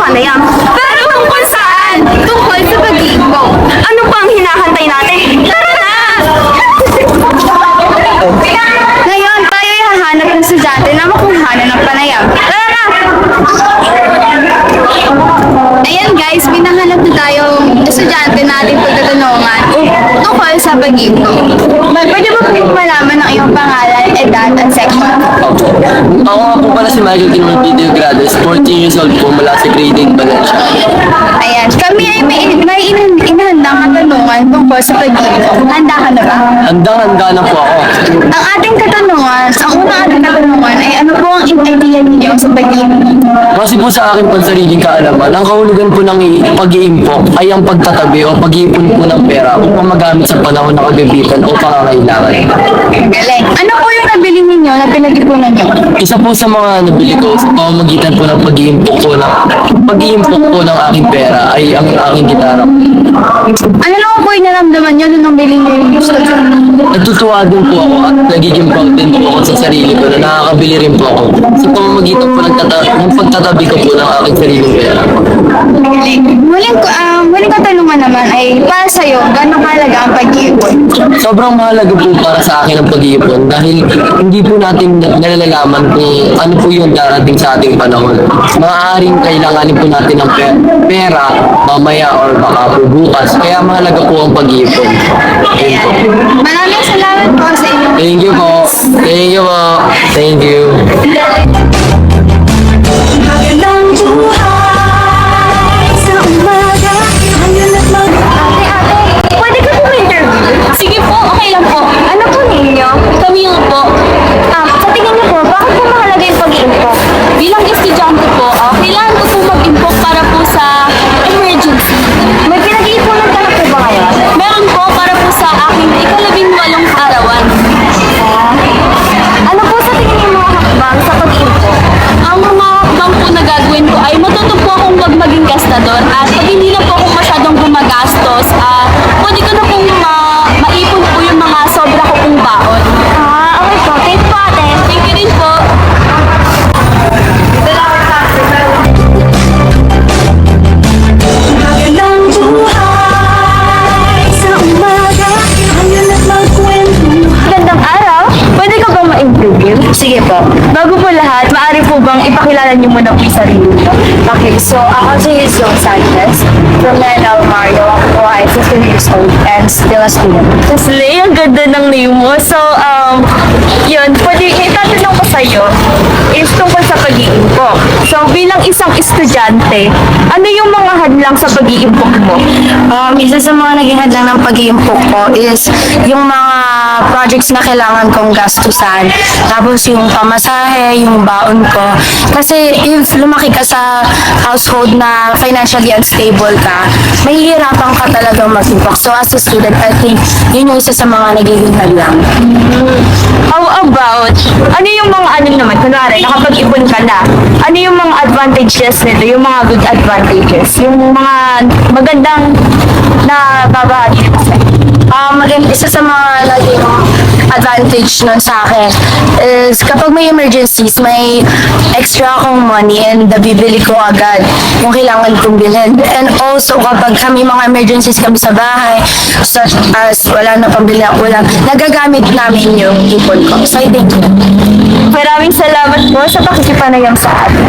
panayam. Pero tungkol saan? Tungkol sa pag-iimbok. Ano pa ang hinahantay natin? Tara na! Ngayon, tayo ay hahanap ng estudyante na makuhanan ng panayam. Tara na! Ayan guys, pinahanap na tayong estudyante natin pagtatanungan tungkol sa pag-iimbok. Pwede ba po malaman ang iyong pangalan, edad, at section? Ako nga po pala si Michael Tinong Video Graduate, 14 years old po mula sa grade 8 Valencia. Ayan, kami ay may inahandang katanungan tungkol sa pag-iimbok. Handa ka na ba? Handang-handa na po ako. Ang ating katanungan, ang unang ating katanungan ay ano po ang idea ninyo sa pag-iimbok? Kasi po sa aking pansariling kaalaman, ang kahulugan po ng pag-iimpok ay ang pagtatabi o pag-iipon po ng pera upang magamit sa panahon ng kagibitan o pangangailangan. Galing. Ano po yung nabili ninyo na pinag-ipunan nyo? Isa po sa mga nabili ko sa pamamagitan po ng pag-iimpok po ng aking pera ay ang aking gitara. Ano naman po yung naramdaman nyo nung bili nyo yung gusto nyo? Nagtutuwa din po ako at nagiging proud din po ako sa sarili ko na nakakabili rin po ako sa pamamagitan po ng pagtatabi ko po ng aking sariling pera. Galing. Muling katanungan naman ay para sa'yo, gano'ng halaga ang pag-iipon? Sobrang mahalaga po para sa akin ang pag-iipon dahil hindi po natin nalalaman kung ano po yung darating sa ating panahon. Maaaring kailanganin po natin ng pera mamaya or baka po bukas. Kaya mahalaga po ang pag-iipon. Ayun po. Maraming salamat po sa inyo. Thank you po. Thank you po. Thank you. Magandang buhay sa umaga. Ngayon at ate, pwede ka po interview? Sige po, okay lang po. Ano po ninyo? Camille po. Sa tingin niyo po, bakit po mahalaga yung pag-iimpok? Bilang estudyante po, kailangan ko po mag-impok para po sa emergency. May pinag-iipunan ka na po ba ngayon? Meron po para po sa aking ika-18 arawan. Ano po sa tingin niyo mga hakbang sa pag-iimpok? Ang mga hakbang po na gagawin ko ay matuto po akong maging gastador at pag hindi na po ako masyadong gumagastos, pwede ko na pong maipon po yung mga sobra ko pong baon. Okay po. Thank po ate. Thank you din po. Magandang buhay sa umaga. Ngayon at magkwentuhan. Magandang araw. Pwede ka bang ma-interview? Sige po. Bago po lahat, maaari po bang ipakilala niyo muna po yung sarili niyo? Okay, so ako si Zoe Sanchez from Manila, Mario. Ako po ay 15 years old and still a student. Slay, ang ganda ng name mo. So, yun, pwede itatanong ko sa'yo is tungkol sa pag-iimpok. So, bilang isang estudyante, ano yung mga hadlang sa pag-iimpok mo? Isa sa mga naging hadlang ng pag-iimpok ko is yung mga projects na kailangan kong gastusan. Tapos yung pamasahe, yung baon ko. Kasi if lumaki ka sa household na financially unstable ka, mahihirapan ka talagang mag-impok. So as a student, I think yun yung isa sa mga nagiging hadlang. How about, ano yung mga ano naman, kunwari, nakapag-ipon ka na, ano yung mga advantages nito, yung mga good advantages, yung mga magandang na babahagi mo sa'yo? Isa sa mga naging advantage nun sa akin is kapag may emergencies, may extra akong money and nabibili ko agad yung kailangan kong bilhin. And also, kapag kami mga emergencies kami sa bahay, such as wala na pambili ako, nagagamit namin yung ipon ko. So, I think Maraming salamat po sa pakikipanayam sa atin.